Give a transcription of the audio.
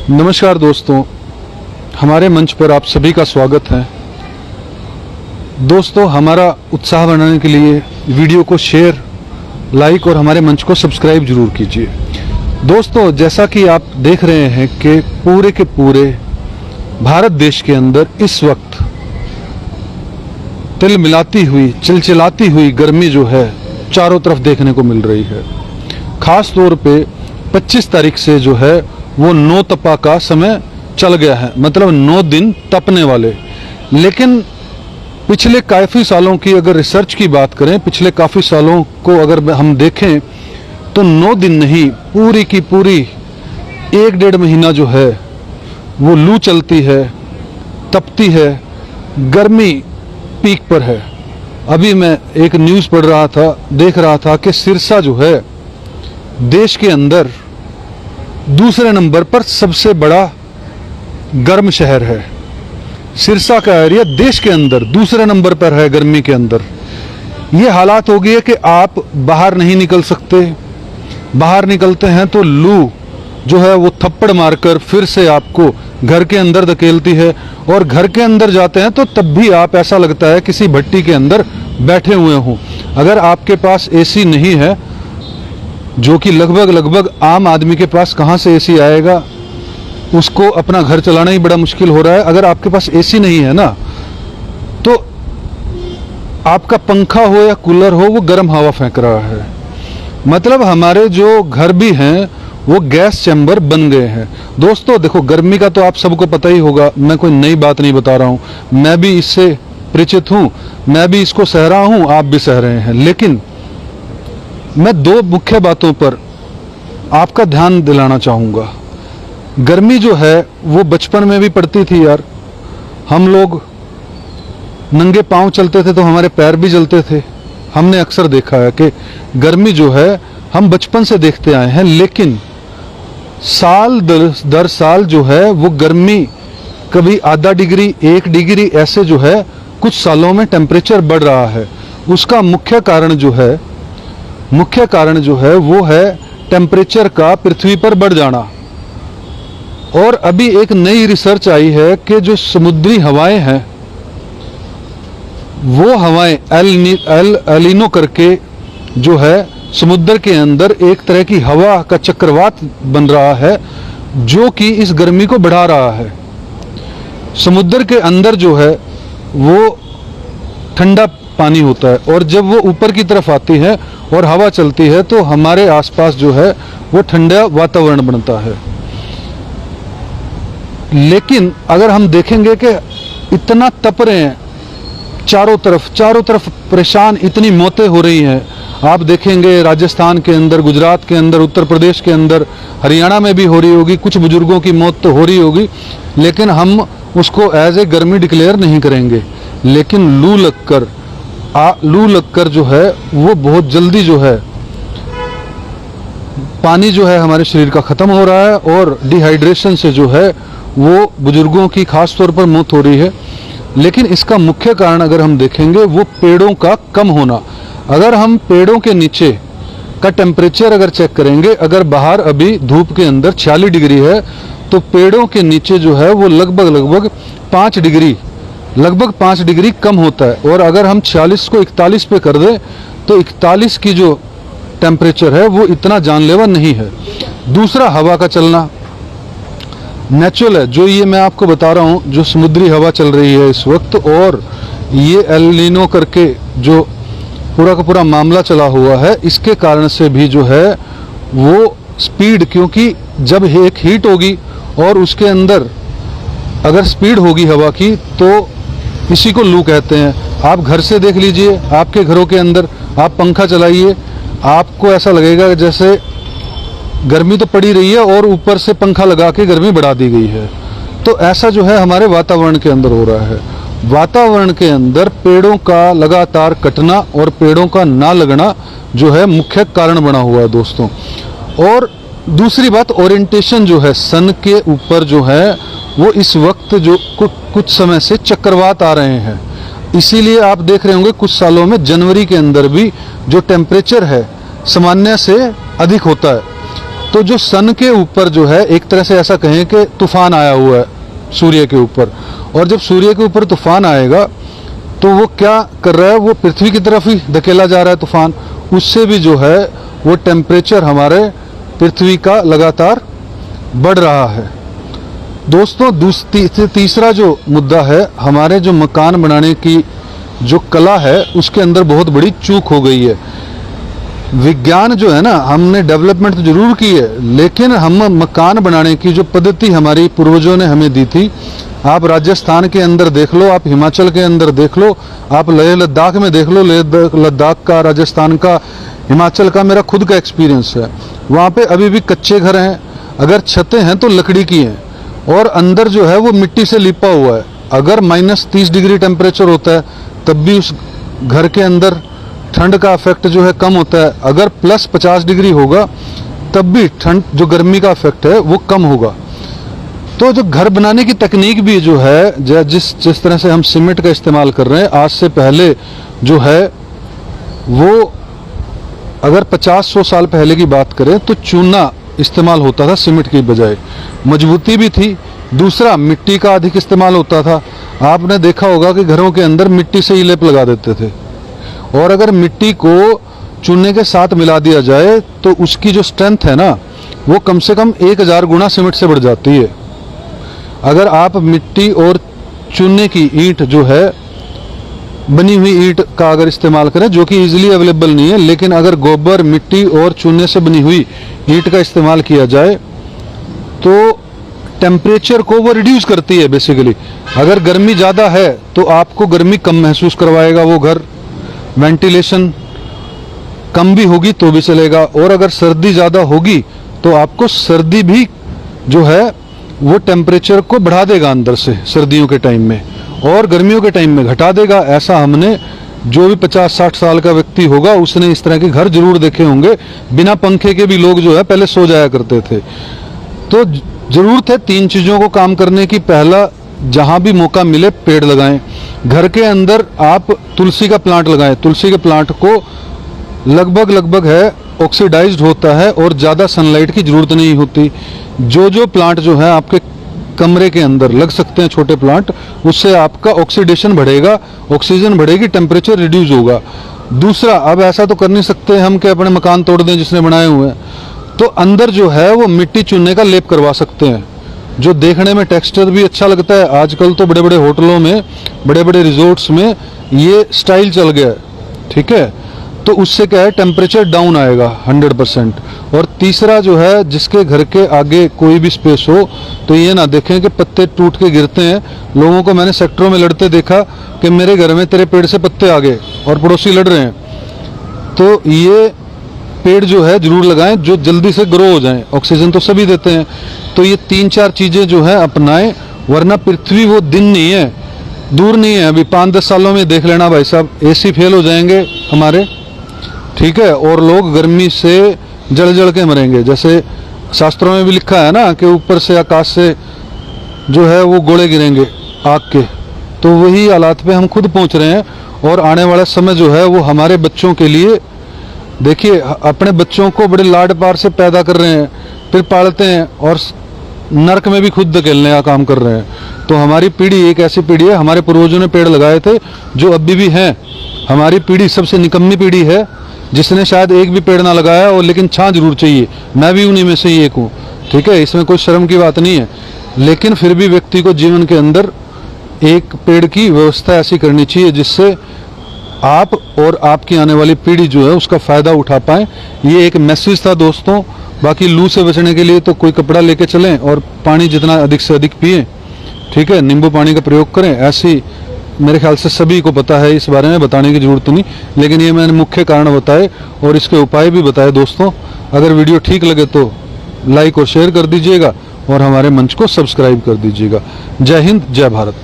नमस्कार दोस्तों, हमारे मंच पर आप सभी का स्वागत है। दोस्तों, हमारा उत्साह बढ़ाने के लिए वीडियो को शेयर, लाइक और हमारे मंच को सब्सक्राइब जरूर कीजिए। दोस्तों, जैसा कि आप देख रहे हैं कि पूरे के पूरे भारत देश के अंदर इस वक्त तिलमिलाती हुई, चिलचिलाती हुई गर्मी जो है चारों तरफ देखने को मिल रही है। खास तौर पे 25 तारीख से जो है वो 9 तपा का समय चल गया है, मतलब 9 दिन तपने वाले। लेकिन पिछले काफ़ी सालों की अगर रिसर्च की बात करें, पिछले काफ़ी सालों को अगर हम देखें तो 9 दिन नहीं, पूरी की पूरी 1-1.5 महीना जो है वो लू चलती है, तपती है, गर्मी पीक पर है। अभी मैं एक न्यूज़ पढ़ रहा था, देख रहा था कि सिरसा जो है देश के अंदर दूसरे नंबर पर सबसे बड़ा गर्म शहर है। सिरसा का एरिया देश के अंदर दूसरे नंबर पर है गर्मी के अंदर। ये हालात हो गई है कि आप बाहर नहीं निकल सकते, बाहर निकलते हैं तो लू जो है वो थप्पड़ मारकर फिर से आपको घर के अंदर धकेलती है, और घर के अंदर जाते हैं तो तब भी आप ऐसा लगता है किसी भट्टी के अंदर बैठे हुए हों। अगर आपके पास एसी नहीं है, जो कि लगभग आम आदमी के पास कहाँ से एसी आएगा, उसको अपना घर चलाना ही बड़ा मुश्किल हो रहा है। अगर आपके पास एसी नहीं है ना, तो आपका पंखा हो या कूलर हो वो गर्म हवा फेंक रहा है। मतलब हमारे जो घर भी हैं वो गैस चैम्बर बन गए हैं। दोस्तों देखो, गर्मी का तो आप सबको पता ही होगा, मैं कोई नई बात नहीं बता रहा हूँ, मैं भी इससे परिचित हूँ, मैं भी इसको सह रहा हूँ, आप भी सह रहे हैं। लेकिन मैं 2 मुख्य बातों पर आपका ध्यान दिलाना चाहूँगा। गर्मी जो है वो बचपन में भी पड़ती थी यार। हम लोग नंगे पांव चलते थे तो हमारे पैर भी जलते थे। हमने अक्सर देखा है कि गर्मी जो है हम बचपन से देखते आए हैं, लेकिन साल दर साल जो है वो गर्मी कभी आधा डिग्री, 1 डिग्री ऐसे जो है कुछ सालों में टेम्परेचर बढ़ रहा है। उसका मुख्य कारण जो है वो है टेम्परेचर का पृथ्वी पर बढ़ जाना। और अभी एक नई रिसर्च आई है कि जो समुद्री हवाएं हैं वो हवाएं एलिनो करके जो है समुद्र के अंदर एक तरह की हवा का चक्रवात बन रहा है, जो कि इस गर्मी को बढ़ा रहा है। समुद्र के अंदर जो है वो ठंडा पानी होता है, और जब वो ऊपर की तरफ आती है और हवा चलती है तो हमारे आसपास जो है वो ठंडा वातावरण बनता है। लेकिन अगर हम देखेंगे कि इतना तप रहे हैं चारों तरफ परेशान, इतनी मौतें हो रही हैं। आप देखेंगे राजस्थान के अंदर, गुजरात के अंदर, उत्तर प्रदेश के अंदर, हरियाणा में भी हो रही होगी, कुछ बुजुर्गों की मौत तो हो रही होगी, लेकिन हम उसको एज ए गर्मी डिक्लेयर नहीं करेंगे। लेकिन लू लगकर जो है वो बहुत जल्दी जो है पानी जो है हमारे शरीर का ख़त्म हो रहा है, और डिहाइड्रेशन से जो है वो बुजुर्गों की खास तौर पर मौत हो रही है। लेकिन इसका मुख्य कारण अगर हम देखेंगे वो पेड़ों का कम होना। अगर हम पेड़ों के नीचे का टेम्परेचर अगर चेक करेंगे, अगर बाहर अभी धूप के अंदर 46 डिग्री है तो पेड़ों के नीचे जो है वो लगभग 5 डिग्री कम होता है। और अगर हम 46 को 41 पे कर दें तो 41 की जो टेम्परेचर है वो इतना जानलेवा नहीं है। दूसरा, हवा का चलना नेचुरल है, जो ये मैं आपको बता रहा हूँ, जो समुद्री हवा चल रही है इस वक्त, और ये एल नीनो करके जो पूरा का पूरा मामला चला हुआ है, इसके कारण से भी जो है वो स्पीड, क्योंकि जब एक हीट होगी और उसके अंदर अगर स्पीड होगी हवा की तो इसी को लू कहते हैं। आप घर से देख लीजिए, आपके घरों के अंदर आप पंखा चलाइए, आपको ऐसा लगेगा जैसे गर्मी तो पड़ी रही है और ऊपर से पंखा लगा के गर्मी बढ़ा दी गई है। तो ऐसा जो है हमारे वातावरण के अंदर हो रहा है। वातावरण के अंदर पेड़ों का लगातार कटना और पेड़ों का ना लगना जो है मुख्य कारण बना हुआ है दोस्तों। और दूसरी बात, ओरिएंटेशन जो है सन के ऊपर जो है वो इस वक्त जो कुछ समय से चक्रवात आ रहे हैं। इसीलिए आप देख रहे होंगे कुछ सालों में जनवरी के अंदर भी जो टेम्परेचर है सामान्य से अधिक होता है। तो जो सन के ऊपर जो है एक तरह से ऐसा कहें कि तूफान आया हुआ है सूर्य के ऊपर, और जब सूर्य के ऊपर तूफान आएगा तो वो क्या कर रहा है, वो पृथ्वी की तरफ ही धकेला जा रहा है तूफान, उससे भी जो है वो टेम्परेचर हमारे पृथ्वी का लगातार बढ़ रहा है। दोस्तों तीसरा जो मुद्दा है, हमारे जो मकान बनाने की जो कला है उसके अंदर बहुत बड़ी चूक हो गई है। विज्ञान जो है ना, हमने डेवलपमेंट तो जरूर की है, लेकिन हम मकान बनाने की जो पद्धति हमारी पूर्वजों ने हमें दी थी, आप राजस्थान के अंदर देख लो, आप हिमाचल के अंदर देख लो, आप लेह लद्दाख में देख लो, लेह लद्दाख का, राजस्थान का, हिमाचल का मेरा खुद का एक्सपीरियंस है। वहाँ पे अभी भी कच्चे घर हैं, अगर छतें हैं तो लकड़ी की हैं, और अंदर जो है वो मिट्टी से लिपा हुआ है। अगर -30 डिग्री टेम्परेचर होता है तब भी उस घर के अंदर ठंड का इफेक्ट जो है कम होता है। अगर +50 डिग्री होगा तब भी ठंड, जो गर्मी का इफेक्ट है वो कम होगा। तो जो घर बनाने की तकनीक भी जो है, जिस तरह से हम सीमेंट का इस्तेमाल कर रहे हैं, आज से पहले जो है वो अगर 50-100 साल पहले की बात करें तो चूना इस्तेमाल होता था सीमेंट की बजाय, मजबूती भी थी। दूसरा, मिट्टी का अधिक इस्तेमाल होता था। आपने देखा होगा कि घरों के अंदर मिट्टी से ही लेप लगा देते थे, और अगर मिट्टी को चूने के साथ मिला दिया जाए तो उसकी जो स्ट्रेंथ है ना, वो कम से कम 1000 गुना सीमेंट से बढ़ जाती है। अगर आप मिट्टी और चूने की ईंट जो है, बनी हुई ईंट का अगर इस्तेमाल करें, जो कि इजीली अवेलेबल नहीं है, लेकिन अगर गोबर, मिट्टी और चूने से बनी हुई ईंट का इस्तेमाल किया जाए तो टेम्परेचर को वो रिड्यूस करती है बेसिकली। अगर गर्मी ज़्यादा है तो आपको गर्मी कम महसूस करवाएगा वो घर, वेंटिलेशन कम भी होगी तो भी चलेगा, और अगर सर्दी ज़्यादा होगी तो आपको सर्दी भी जो है वो टेम्परेचर को बढ़ा देगा अंदर से सर्दियों के टाइम में, और गर्मियों के टाइम में घटा देगा। ऐसा हमने, जो भी 50-60 साल का व्यक्ति होगा उसने इस तरह के घर जरूर देखे होंगे। बिना पंखे के भी लोग जो है पहले सो जाया करते थे। तो जरूरत है 3 चीज़ों को काम करने की। पहला, जहाँ भी मौका मिले पेड़ लगाएं। घर के अंदर आप तुलसी का प्लांट लगाएं। तुलसी के प्लांट को लगभग है ऑक्सीडाइज्ड होता है और ज़्यादा सनलाइट की ज़रूरत नहीं होती। जो प्लांट जो है आपके कमरे के अंदर लग सकते हैं, छोटे प्लांट, उससे आपका ऑक्सीडेशन बढ़ेगा, ऑक्सीजन बढ़ेगी, टेम्परेचर रिड्यूस होगा। दूसरा, अब ऐसा तो कर नहीं सकते हम कि अपने मकान तोड़ दें जिसने बनाए हुए हैं, तो अंदर जो है वो मिट्टी चूने का लेप करवा सकते हैं, जो देखने में टेक्सचर भी अच्छा लगता है। आजकल तो बड़े बड़े होटलों में, बड़े बड़े रिजोर्ट्स में ये स्टाइल चल गया है, ठीक है। तो उससे क्या है, टेम्परेचर डाउन आएगा 100%। और तीसरा जो है, जिसके घर के आगे कोई भी स्पेस हो तो ये ना देखें कि पत्ते टूट के गिरते हैं। लोगों को मैंने सेक्टरों में लड़ते देखा कि मेरे घर में तेरे पेड़ से पत्ते आ गए और पड़ोसी लड़ रहे हैं। तो ये पेड़ जो है जरूर लगाएं जो जल्दी से ग्रो हो जाएं, ऑक्सीजन तो सभी देते हैं। तो ये 3-4 चीज़ें जो है अपनाएं, वरना पृथ्वी वो दिन नहीं है, दूर नहीं है। अभी 5-10 सालों में देख लेना भाई साहब, AC फेल हो जाएंगे हमारे, ठीक है, और लोग गर्मी से जल के मरेंगे। जैसे शास्त्रों में भी लिखा है ना कि ऊपर से, आकाश से जो है वो गोले गिरेंगे आग के। तो वही हालात पे हम खुद पहुंच रहे हैं, और आने वाला समय जो है वो हमारे बच्चों के लिए, देखिए अपने बच्चों को बड़े लाड प्यार से पैदा कर रहे हैं, फिर पालते हैं और नरक में भी खुद धकेलने का काम कर रहे हैं। तो हमारी पीढ़ी एक ऐसी पीढ़ी है, हमारे पूर्वजों ने पेड़ लगाए थे जो अभी भी हैं। हमारी पीढ़ी सबसे निकम्मी पीढ़ी है जिसने शायद एक भी पेड़ ना लगाया हो, लेकिन छां जरूर चाहिए। मैं भी उन्हीं में से ही एक हूँ, ठीक है, इसमें कोई शर्म की बात नहीं है। लेकिन फिर भी व्यक्ति को जीवन के अंदर एक पेड़ की व्यवस्था ऐसी करनी चाहिए जिससे आप और आपकी आने वाली पीढ़ी जो है उसका फ़ायदा उठा पाएँ। ये एक मैसेज था दोस्तों। बाकी लू से बचने के लिए तो कोई कपड़ा लेके चलें और पानी जितना अधिक से अधिक पिएं, ठीक है, नींबू पानी का प्रयोग करें। ऐसी मेरे ख्याल से सभी को पता है, इस बारे में बताने की ज़रूरत नहीं, लेकिन ये मैंने मुख्य कारण बताए और इसके उपाय भी बताए दोस्तों। अगर वीडियो ठीक लगे तो लाइक और शेयर कर दीजिएगा और हमारे मंच को सब्सक्राइब कर दीजिएगा। जय हिंद, जय भारत।